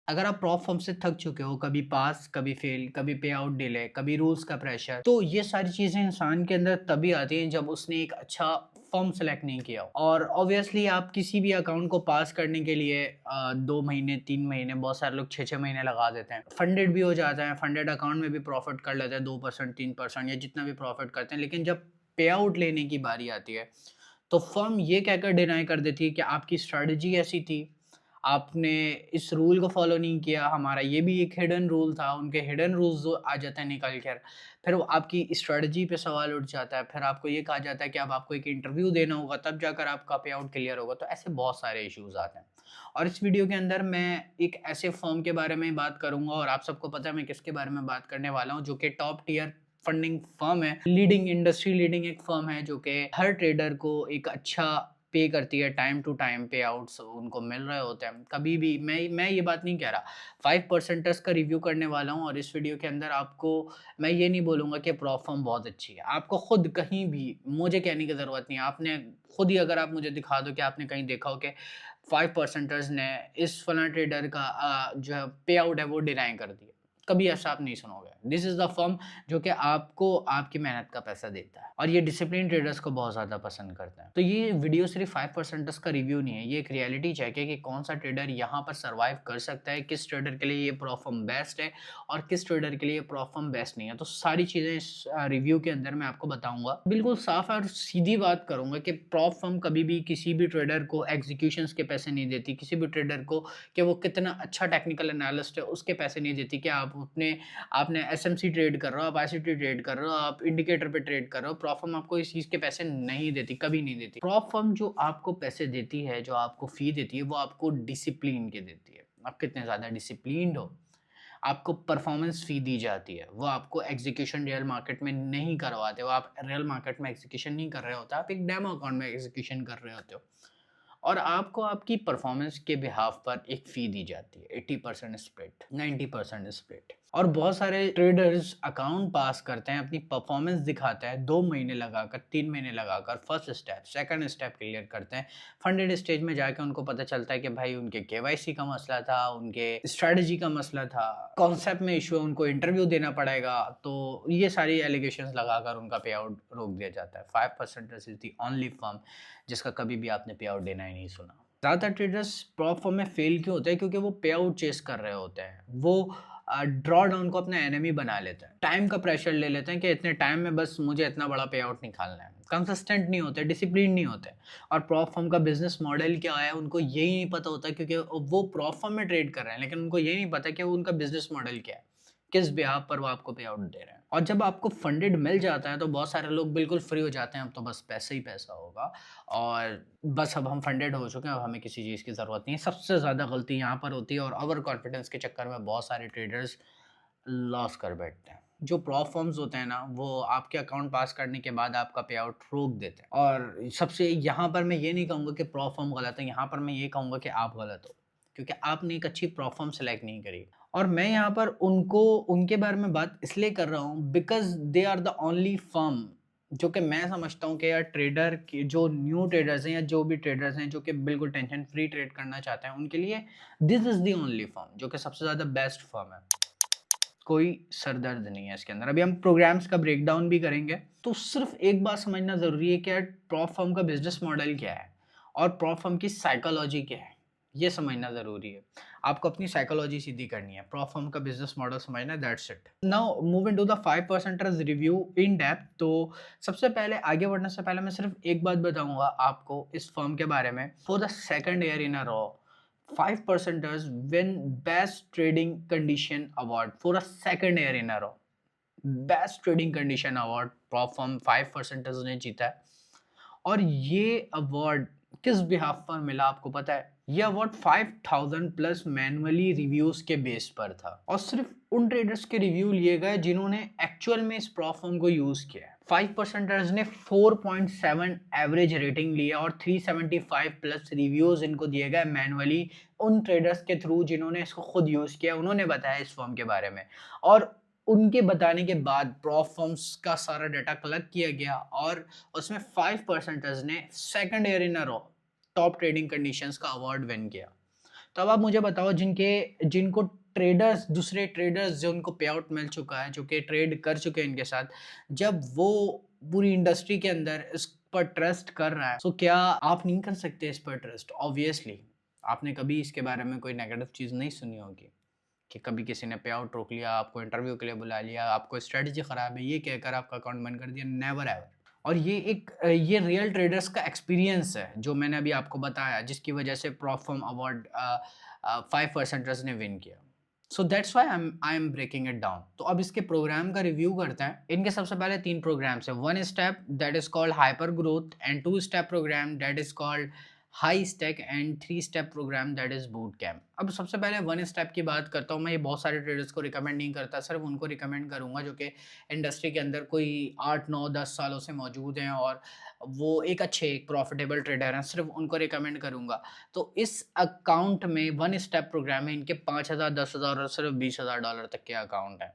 अगर आप prop firm से थक चुके हो, कभी पास, कभी फेल, कभी पे आउट डिले, कभी रूल्स का प्रेशर, तो ये सारी चीज़ें इंसान के अंदर तभी आती हैं जब उसने एक अच्छा फर्म सेलेक्ट नहीं किया हो। और ऑब्वियसली आप किसी भी अकाउंट को पास करने के लिए 2 महीने, 3 महीने, बहुत सारे लोग 6-6 महीने लगा देते हैं। फंडेड भी हो जाता है, फंडेड अकाउंट में भी प्रॉफिट कर लेते हैं 2%, 3% या जितना भी प्रॉफिट करते हैं। लेकिन जब पे आउट लेने की बारी आती है, तो फर्म ये कहकर डिनाई कर देती है कि आपकी स्ट्रैटेजी ऐसी थी, आपने इस रूल को फॉलो नहीं किया, हमारा ये भी एक हिडन रूल था, उनके हिडन रूल्स जो आ जाते हैं निकल कर, फिर वो आपकी स्ट्रैटेजी पे सवाल उठ जाता है, फिर आपको ये कहा जाता है कि अब आपको एक इंटरव्यू देना होगा, तब जाकर आपका पे आउट क्लियर होगा, तो ऐसे बहुत सारे इश्यूज़ आते हैं। और इस वीडियो के अंदर मैं एक ऐसे फर्म के बारे में बात करूँगा और आप सबको पता है मैं किसके बारे में बात करने वाला हूँ, जो कि टॉप टियर फंडिंग फर्म है, लीडिंग इंडस्ट्री लीडिंग एक फर्म है, जो कि हर ट्रेडर को एक अच्छा पे करती है, टाइम टू टाइम पे आउट्स उनको मिल रहे होते हैं। कभी भी मैं ये बात नहीं कह रहा, 5 परसेंटर्स का रिव्यू करने वाला हूँ और इस वीडियो के अंदर आपको मैं ये नहीं बोलूँगा कि प्रॉप फर्म बहुत अच्छी है। आपको खुद कहीं भी मुझे कहने की ज़रूरत नहीं है। आपने खुद ही अगर आप मुझे दिखा दो कि आपने कहीं देखा हो कि 5 परसेंटर्स ने इस फलाँ ट्रेडर का जो है पे आउट है वो डिनाई कर दिया। कभी ऐसा आप नहीं सुनोगे। दिस इज़ द फर्म जो कि आपको आपकी मेहनत का पैसा देता है और ये डिसिप्लिन ट्रेडर्स को बहुत ज़्यादा पसंद करते हैं। तो ये वीडियो सिर्फ 5 परसेंटर्स का रिव्यू नहीं है, ये एक रियलिटी चेक है कि कौन सा ट्रेडर यहाँ पर सर्वाइव कर सकता है, किस ट्रेडर के लिए ये प्रॉप फर्म बेस्ट है और किस ट्रेडर के लिए प्रॉप फर्म बेस्ट नहीं है। तो सारी चीज़ें इस रिव्यू के अंदर मैं आपको बताऊँगा। बिल्कुल साफ और सीधी बात करूँगा कि प्रॉप फर्म कभी भी किसी भी ट्रेडर को एग्जीक्यूशंस के पैसे नहीं देती, किसी भी ट्रेडर को कि वो कितना अच्छा टेक्निकल एनालिस्ट है उसके पैसे नहीं देती कि आपने एसएमसी ट्रेड कर रहे हो, आप आईसीटी ट्रेड कर रहे हो, आप इंडिकेटर पे ट्रेड कर रहे हो, प्रॉप फर्म आपको इस चीज़ के पैसे नहीं देती, कभी नहीं देती। प्रॉप फर्म जो आपको पैसे देती है, जो आपको फ़ी देती है, वो आपको डिसिप्लिन के देती है। आप कितने ज़्यादा डिसिप्लिन्ड हो, आपको परफॉर्मेंस फ़ी दी जाती है, वो आपको एग्ज़ीक्यूशन रियल मार्केट में नहीं करवाते, वो आप रियल मार्केट में एग्ज़ीक्यूशन नहीं कर रहे होते, आप एक डेमो अकाउंट में एग्ज़ीक्यूशन कर रहे होते हो। और आपको आपकी परफॉर्मेंस के बिहाफ पर एक फ़ी दी जाती है, 80% स्प्लिट, 90% स्प्लिट। और बहुत सारे ट्रेडर्स अकाउंट पास करते हैं, अपनी परफॉर्मेंस दिखाते हैं 2 महीने लगाकर, 3 महीने लगाकर, first step, second step clear करते हैं। फंडेड स्टेज में जाके उनको पता चलता है कि भाई उनके केवाईसी का मसला था, उनके स्ट्रैटेजी का मसला था, कॉन्सेप्ट में इश्यू है, उनको इंटरव्यू देना पड़ेगा। तो ये सारी एलिगेशंस लगाकर उनका पे आउट रोक दिया जाता है। 5% इज़ द ओनली फर्म जिसका कभी भी आपने पे आउट देना ही नहीं सुना। ज़्यादातर ट्रेडर्स प्रॉप फॉर्म में फेल क्यों होते हैं? क्योंकि वो पे आउट चेस कर रहे होते हैं। वो ड्रॉ डाउन को अपना एनिमी बना लेते हैं। टाइम का प्रेशर ले लेते हैं कि इतने टाइम में बस मुझे इतना बड़ा पे आउट निकालना है। कंसिस्टेंट नहीं होते, डिसिप्लिन नहीं होते। और प्रॉप फर्म का बिज़नेस मॉडल क्या है, उनको यही नहीं पता होता क्योंकि वो प्रॉप फर्म में ट्रेड कर रहे हैं, लेकिन उनको ये नहीं पता कि उनका बिज़नेस मॉडल क्या है। किस बिहाफ़ पर वो आपको पे आउट दे रहे हैं। और जब आपको फंडेड मिल जाता है तो बहुत सारे लोग बिल्कुल फ्री हो जाते हैं, अब तो बस पैसा ही पैसा होगा और बस अब हम फंडेड हो चुके हैं, अब हमें किसी चीज़ की ज़रूरत नहीं है। सबसे ज़्यादा गलती यहाँ पर होती है और ओवर कॉन्फिडेंस के चक्कर में बहुत सारे ट्रेडर्स लॉस कर बैठते हैं। जो प्रॉप फर्म्स होते हैं ना, वो आपके अकाउंट पास करने के बाद आपका पे आउट रोक देते हैं। और सबसे यहाँ पर मैं ये नहीं कहूँगा कि प्रॉप फर्म गलत है, यहाँ पर मैं ये कहूँगा कि आप गलत हो। क्योंकि आपने एक अच्छी प्रॉप फर्म सेलेक्ट नहीं करी। और मैं यहाँ पर उनके बारे में बात इसलिए कर रहा हूँ because they are the only firm जो कि मैं समझता हूँ कि यार ट्रेडर की जो न्यू ट्रेडर्स हैं या जो भी ट्रेडर्स हैं जो कि बिल्कुल टेंशन फ्री ट्रेड करना चाहते हैं, उनके लिए this is the only firm जो कि सबसे ज़्यादा बेस्ट फर्म है। कोई सर दर्द नहीं है इसके अंदर। अभी हम प्रोग्राम्स का ब्रेकडाउन भी करेंगे। तो सिर्फ़ एक बात समझना ज़रूरी है कि यार प्रॉप फर्म का बिज़नेस मॉडल क्या है और प्रॉप फर्म की साइकोलॉजी क्या है, ये समझना ज़रूरी है। आपको अपनी साइकोलॉजी सीधी करनी है, प्रॉप फर्म का बिज़नेस मॉडल समझना है, that's it. Now move into the 5 percenters review in depth. तो सबसे पहले आगे बढ़ने से पहले मैं सिर्फ़ एक बात बताऊँगा आपको इस फर्म के बारे में। For the second year in a row 5 percenters win Best Trading Condition Award for a second year in a row. Best trading condition award prop firm 5 percenters ने जीता है। और ये अवार्ड किस बिहाफ पर मिला आपको पता है? ये अवार्ड 5000 प्लस मैनुअली रिव्यूज के बेस पर था और सिर्फ उन ट्रेडर्स के रिव्यू लिए गए जिन्होंने एक्चुअल में इस प्रॉप फर्म को यूज किया है। 5 परसेंटर्स ने 4.7 एवरेज रेटिंग लिया और 375 प्लस रिव्यूज इनको दिए गए मैनुअली उन ट्रेडर्स के थ्रू जिन्होंने इसको खुद यूज किया, उन्होंने बताया इस फर्म के बारे में। और उनके बताने के बाद प्रॉप फर्म्स का सारा डाटा कलेक्ट किया गया और उसमें 5 परसेंटर्स ने second year in a row top trading conditions का अवार्ड विन किया। तो अब आप मुझे बताओ जिनको ट्रेडर्स दूसरे ट्रेडर्स जो उनको पे आउट मिल चुका है, जो कि ट्रेड कर चुके हैं इनके साथ, जब वो पूरी इंडस्ट्री के अंदर इस पर ट्रस्ट कर रहा है, तो क्या आप नहीं कर सकते इस पर ट्रस्ट? ऑब्वियसली आपने कभी इसके बारे में कोई नेगेटिव चीज़ नहीं सुनी होगी कि कभी किसी ने पे आउट रोक लिया, आपको इंटरव्यू के लिए बुला लिया, आपको स्ट्रेटजी खराब है ये कहकर आपका अकाउंट बंद कर दिया। Never ever. और ये रियल ट्रेडर्स का एक्सपीरियंस है जो मैंने अभी आपको बताया, जिसकी वजह से प्रॉफर्म अवार्ड 5% ने विन किया। So that's why I am breaking it down. तो अब इसके प्रोग्राम का रिव्यू करते हैं। इनके सबसे पहले 3 प्रोग्राम्स हैं। 1 step that is called hyper growth, and 2 step program that is called high stake, and 3 step program that is boot camp. अब सबसे पहले 1 स्टेप की बात करता हूँ। मैं ये बहुत सारे ट्रेडर्स को रिकमेंड नहीं करता, सिर्फ उनको रिकमेंड करूँगा जो कि इंडस्ट्री के अंदर कोई 8, 9, 10 सालों से मौजूद हैं और वो एक अच्छे एक प्रॉफिटेबल ट्रेडर हैं, सिर्फ उनको रिकमेंड करूँगा। तो इस अकाउंट में 1 स्टेप प्रोग्राम में इनके 5,000, 10,000 और सिर्फ $20,000 तक के अकाउंट है।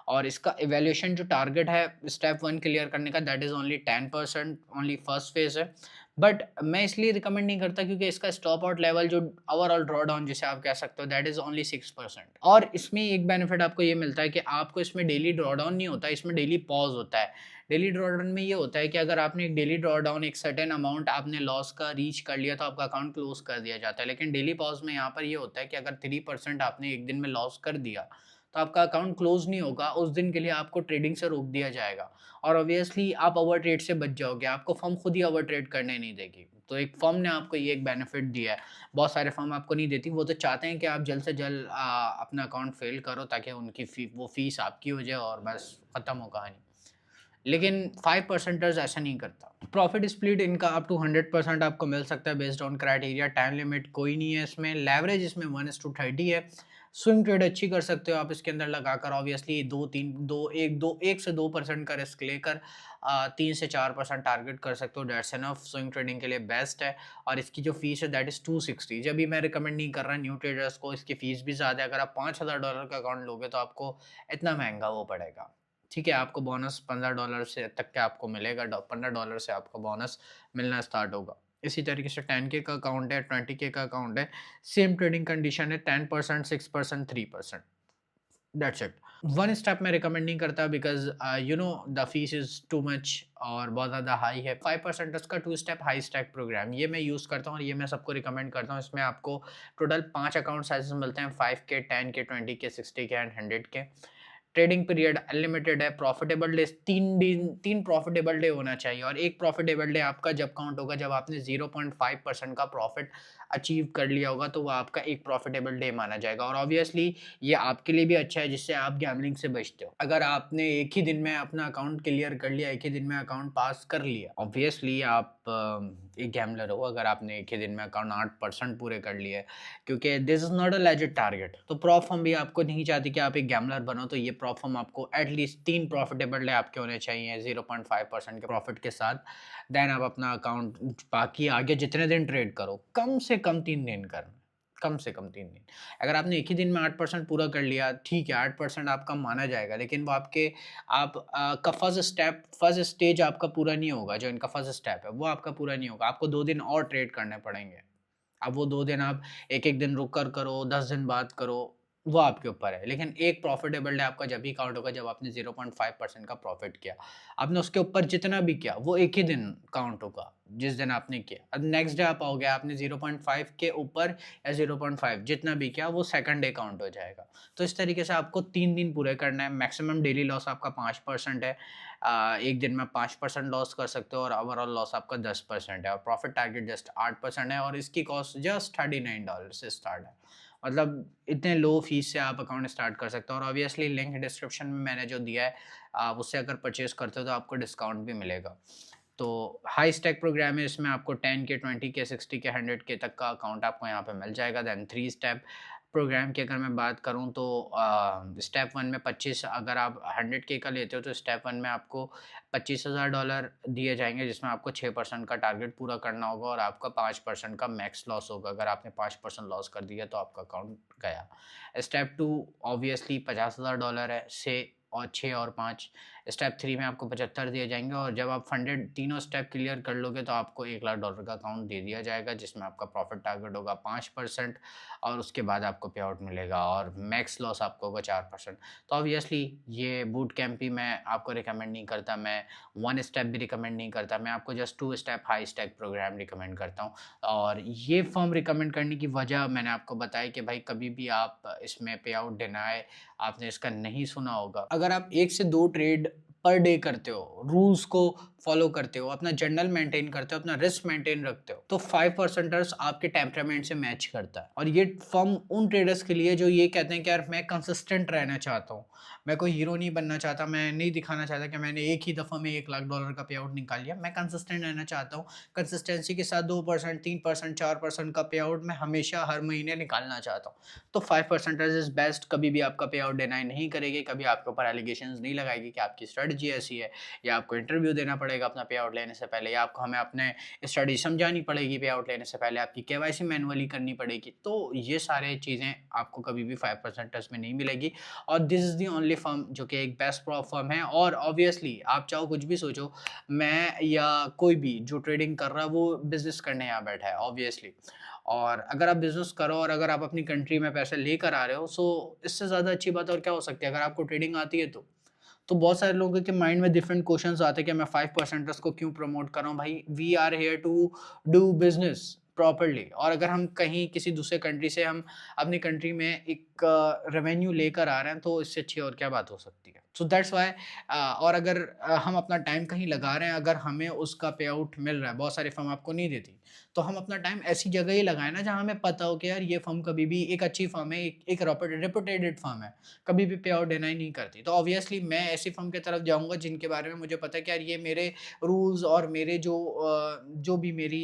और इसका इवैल्यूएशन जो टारगेट है स्टेप 1 क्लियर करने का, that is only 10%, only first phase है। बट मैं इसलिए रिकमेंड नहीं करता क्योंकि इसका स्टॉप आउट लेवल जो ओवरऑल ड्रॉ डाउन जिसे आप कह सकते हो, दैट इज़ ओनली 6%। और इसमें एक बेनिफिट आपको ये मिलता है कि आपको इसमें डेली ड्रॉ डाउन नहीं होता, इसमें डेली पॉज़ होता है। डेली ड्रॉ डाउन में ये होता है कि अगर आपने एक डेली ड्रॉ डाउन एक सर्टेन अमाउंट आपने लॉस का रीच कर लिया तो आपका अकाउंट क्लोज कर दिया जाता है। लेकिन डेली पॉज़ में यहाँ पर ये होता है कि अगर 3% आपने एक दिन में लॉस कर दिया तो आपका अकाउंट क्लोज नहीं होगा, उस दिन के लिए आपको ट्रेडिंग से रोक दिया जाएगा। और ऑब्वियसली आप ओवर ट्रेड से बच जाओगे, आपको फर्म खुद ही ओवर ट्रेड करने नहीं देगी। तो एक फर्म ने आपको ये एक बेनिफिट दिया है, बहुत सारे फर्म आपको नहीं देती। वो तो चाहते हैं कि आप जल्द से जल्द अपना अकाउंट फेल करो ताकि उनकी वो फीस आपकी हो जाए और बस खत्म हो कहानी। लेकिन 5 परसेंटर्स ऐसा नहीं करता। प्रॉफिट स्प्लिट इनका अप टू 100% आपको मिल सकता है based on criteria. Time limit कोई नहीं है इसमें। लेवरेज इसमें 1:30 है। स्विंग ट्रेड अच्छी कर सकते हो आप इसके अंदर लगाकर। ऑब्वियसली 1 से 2% का रिस्क लेकर 3 से 4% टारगेट कर सकते हो। That's enough. स्विंग ट्रेडिंग के लिए बेस्ट है। और इसकी जो फीस है दैट इज़ 260। जब भी मैं रिकमेंड नहीं कर रहा न्यू ट्रेडर्स को, इसकी फीस भी ज़्यादा है। अगर आप $5,000 का अकाउंट लोगे तो आपको इतना महंगा वो पड़ेगा। ठीक है, आपको बोनस $15 से तक का आपको मिलेगा। $15 से आपका बोनस मिलना स्टार्ट होगा। इसी तरीके से 10K का अकाउंट है, 20K का अकाउंट है, सेम ट्रेडिंग कंडीशन है, 10%, 6%, 3%, दैट्स इट। वन स्टेप मैं रिकमेंड नहीं करता because the fees is too much और बहुत ज़्यादा हाई है। 5% का 2 स्टेप हाई स्टैक प्रोग्राम ये मैं यूज़ करता हूँ और ये मैं सबको रिकमेंड करता हूँ। इसमें आपको टोटल 5 अकाउंट साइज़ेस मिलते हैं, 5K, 10K, 20K, 60K and 100K। Trading period unlimited है। प्रॉफिटेबल डेज़ 3 प्रॉफिटेबल डे होना चाहिए और एक प्रॉफिटेबल डे आपका जब काउंट होगा जब आपने 0.5% का प्रॉफिट अचीव कर लिया होगा, तो वो आपका एक प्रॉफिटेबल डे माना जाएगा। और ऑब्वियसली ये आपके लिए भी अच्छा है जिससे आप गैम्बलिंग से बचते हो। अगर आपने एक ही दिन में अपना अकाउंट क्लियर कर लिया, एक ही दिन में अकाउंट पास कर लिया, ऑब्वियसली आप एक गैम्बलर हो अगर आपने एक ही दिन में अकाउंट 8% पूरे कर लिए, क्योंकि this is not a legit target. तो प्रॉप फर्म भी आपको नहीं चाहती कि आप एक गैम्बलर बनो, तो ये प्रॉप फर्म आपको एटलीस्ट 3 प्रॉफिटेबल डे आपके होने चाहिए 0.5% के प्रॉफिट के साथ। देन आप अपना अकाउंट बाकी आगे जितने दिन ट्रेड करो, कम से कम 3 दिन करना, कम से कम 3 दिन। अगर आपने एक ही दिन में 8% पूरा कर लिया, ठीक है, 8% आपका माना जाएगा, लेकिन वो का फर्स्ट स्टेज आपका पूरा नहीं होगा। जो इनका फर्स्ट स्टेप है, वो आपका पूरा नहीं होगा। आपको 2 दिन और ट्रेड करने पड़ेंगे। अब वो 2 दिन आप एक-एक दिन रुक कर करो, 10 दिन बाद करो, वो आपके ऊपर है। लेकिन एक प्रॉफिटेबल डे आपका जब भी काउंट होगा जब आपने 0.5% का प्रॉफिट किया। आपने उसके ऊपर जितना भी किया, वो एक ही दिन काउंट होगा, जिस दिन आपने किया। अब नेक्स्ट डे आप आओगे, आपने 0.5 के ऊपर या 0.5 जितना भी किया, वो सेकंड डे काउंट हो जाएगा। तो इस तरीके से आपको 3 दिन पूरे करना है। मैक्सिमम डेली लॉस आपका 5% है। एक दिन में 5% लॉस कर सकते हो और ओवरऑल लॉस आपका 10% है और प्रॉफिट टारगेट जस्ट 8% है और इसकी कॉस्ट जस्ट $39 से स्टार्ट है। मतलब इतने लो फीस से आप अकाउंट स्टार्ट कर सकते हो और ऑब्वियसली लिंक डिस्क्रिप्शन में मैंने जो दिया है, आप उससे अगर परचेज़ करते हो तो आपको डिस्काउंट भी मिलेगा। तो हाई स्टैक प्रोग्राम है, इसमें आपको 10K, 20K, 60K, 100K तक का अकाउंट आपको यहाँ पे मिल जाएगा। देन 3 स्टेप प्रोग्राम की अगर मैं बात करूँ तो स्टेप 1 में 25, अगर आप 100K का लेते हो तो स्टेप 1 में आपको $25,000 दिए जाएँगे, जिसमें आपको 6% का टारगेट पूरा करना होगा और आपका 5% का मैक्स लॉस होगा। अगर आपने 5% लॉस कर दिया तो आपका अकाउंट गया। स्टेप 2 ऑब्वियसली $50,000 है, 6 और 5। स्टेप 3 में आपको 75 दिए जाएँगे और जब आप फंडेड तीनों स्टेप क्लियर कर लोगे तो आपको $1,00,000 का अकाउंट दे दिया जाएगा, जिसमें आपका प्रॉफिट टारगेट होगा 5% और उसके बाद आपको पे आउट मिलेगा और मैक्स लॉस आपको होगा 4%। तो ऑब्वियसली ये बूट कैंप ही मैं आपको रिकमेंड नहीं करता, मैं 1 स्टेप भी रिकमेंड नहीं करता, मैं आपको just 2 step high stack program recommend करता हूँ। और ये फर्म रिकमेंड करने की वजह मैंने आपको बताई कि भाई कभी भी आप इसमें पे आउट डिनाई आपने इसका नहीं सुना होगा। अगर आप 1 से 2 ट्रेड पर डे करते हो, रूल्स को फॉलो करते हो, अपना जर्नल मेंटेन करते हो, अपना रिस्क मेंटेन रखते हो, तो 5 परसेंटर्स आपके टेम्परामेंट से मैच करता है। और ये फर्म उन ट्रेडर्स के लिए जो ये कहते हैं कि यार मैं कंसिस्टेंट रहना चाहता हूँ, मैं कोई हीरो नहीं बनना चाहता, मैं नहीं दिखाना चाहता कि मैंने एक ही दफ़ा में $1,00,000 का पे आउट निकाल लिया, मैं कंसिस्टेंट रहना चाहता हूँ। कंसिस्टेंसी के साथ 2%, 3%, 4% का पे आउट मैं हमेशा हर महीने निकालना चाहता हूँ। तो 5 परसेंटेज इज़ बेस्ट, कभी भी आपका पे आउट डिनाई नहीं करेगी, कभी आपके ऊपर एलिगेशंस नहीं लगाएगी कि आपकी स्ट्रेटजी ऐसी है या आपको इंटरव्यू देना पड़ेगा अपना पे आउट लेने से पहले या आपको हमें अपने स्टडी समझानी पड़ेगी पे आउट लेने से पहले, आपकी केवाईसी मैनुअली करनी पड़ेगी। तो ये सारे चीज़ें आपको कभी भी 5 परसेंटर्स में नहीं मिलेगी और this is the only firm जो कि एक बेस्ट प्रॉप फर्म है। और ऑब्वियसली आप चाहो कुछ भी सोचो, मैं या कोई भी जो ट्रेडिंग कर रहा है वो बिज़नेस करने यहाँ बैठा है ऑब्वियसली। और अगर आप बिज़नेस करो और अगर आप अपनी कंट्री में पैसे लेकर आ रहे हो, सो इससे ज़्यादा अच्छी बात और क्या हो सकती है अगर आपको ट्रेडिंग आती है तो। तो बहुत सारे लोगों के माइंड में डिफरेंट क्वेश्चंस आते हैं कि मैं 5 परसेंटर्स को क्यों प्रमोट कर रहा हूँ भाई, we are here to do business properly. और अगर हम कहीं किसी दूसरे कंट्री से हम अपनी कंट्री में एक रेवेन्यू लेकर आ रहे हैं तो इससे अच्छी और क्या बात हो सकती है। सो दैट्स वाई और अगर हम अपना टाइम कहीं लगा रहे हैं, अगर हमें उसका पे आउट मिल रहा है, बहुत सारी फर्म आपको नहीं देती, तो हम अपना टाइम ऐसी जगह ही लगाएं ना जहाँ हमें पता हो कि यार ये फर्म कभी भी एक अच्छी फर्म है, एक रेपुटेटेड फर्म है, कभी भी पे आउट डिनाई नहीं करती। तो ऑब्वियसली मैं ऐसी फर्म की तरफ जाऊँगा जिनके बारे में मुझे पता है कि यार ये मेरे रूल्स और मेरे जो भी मेरी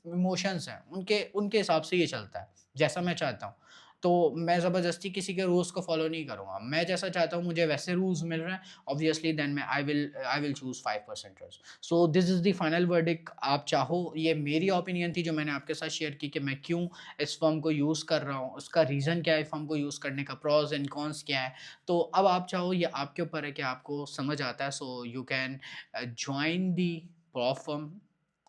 इमोशंस हैं, उनके उनके हिसाब से ये चलता है, जैसा मैं चाहता हूँ। तो मैं ज़बरदस्ती किसी के रूल्स को फ़ॉलो नहीं करूँगा। मैं जैसा चाहता हूँ मुझे वैसे रूल्स मिल रहे हैं, ऑब्वियसली देन मैं I will choose 5 percenters. So this is the final verdict. आप चाहो, ये मेरी ओपिनियन थी जो मैंने आपके साथ शेयर की कि मैं क्यों इस फर्म को यूज़ कर रहा हूँ, उसका रीज़न क्या है फर्म को यूज़ करने का, प्रोस एंड कॉन्स क्या है। तो अब आप चाहो, ये आपके ऊपर है कि आपको समझ आता है, so you can join the prop firm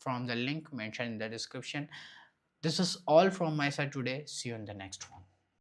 from the link mentioned in the description. This is all from my side today. See you in the next one.